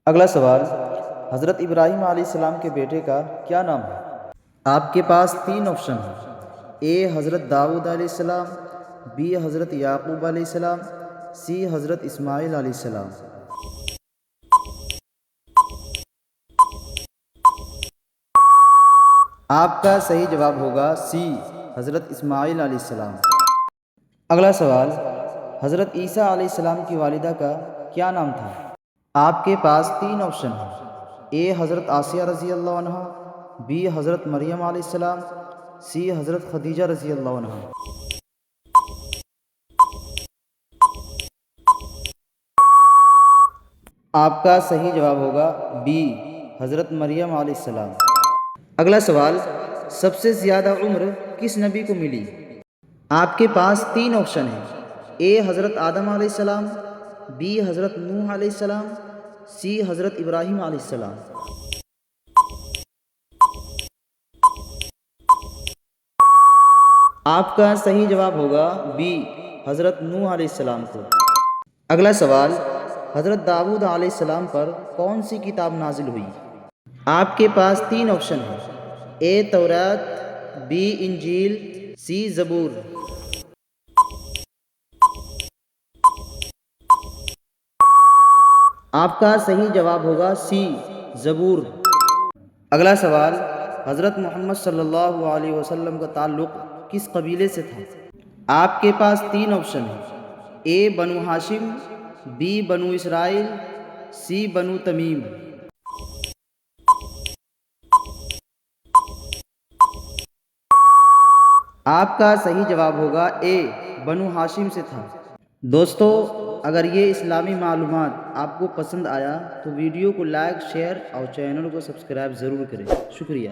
اگلا سوال، حضرت ابراہیم علیہ السلام کے بیٹے کا کیا نام ہے؟ آپ کے پاس تین آپشن ہیں: اے حضرت داؤد علیہ السلام، بی حضرت یعقوب علیہ السلام، سی حضرت اسماعیل علیہ السلام۔ آپ کا صحیح جواب ہوگا سی حضرت اسماعیل علیہ السلام۔ اگلا سوال، حضرت عیسیٰ علیہ السلام کی والدہ کا کیا نام تھا؟ آپ کے پاس تین آپشن ہیں: اے حضرت آسیہ رضی اللہ عنہ، بی حضرت مریم علیہ السلام، سی حضرت خدیجہ رضی اللہ عنہ۔ آپ کا صحیح جواب ہوگا بی حضرت مریم علیہ السلام۔ اگلا سوال، سب سے زیادہ عمر کس نبی کو ملی؟ آپ کے پاس تین آپشن ہیں: اے حضرت آدم علیہ السلام، بی حضرت نوح علیہ السلام، سی حضرت ابراہیم علیہ السلام۔ آپ کا صحیح جواب ہوگا بی حضرت نوح علیہ السلام کو۔ اگلا سوال، حضرت داؤد علیہ السلام پر کون سی کتاب نازل ہوئی؟ آپ کے پاس تین آپشن ہیں: اے تورات، بی انجیل، سی زبور۔ آپ کا صحیح جواب ہوگا سی زبور۔ اگلا سوال، حضرت محمد صلی اللہ علیہ وسلم کا تعلق کس قبیلے سے تھا؟ آپ کے پاس تین آپشن ہیں: اے بنو ہاشم، بی بنو اسرائیل، سی بنو تمیم۔ آپ کا صحیح جواب ہوگا اے بنو ہاشم سے تھا۔ دوستو، اگر یہ اسلامی معلومات آپ کو پسند آیا تو ویڈیو کو لائک، شیئر اور چینل کو سبسکرائب ضرور کریں۔ شکریہ۔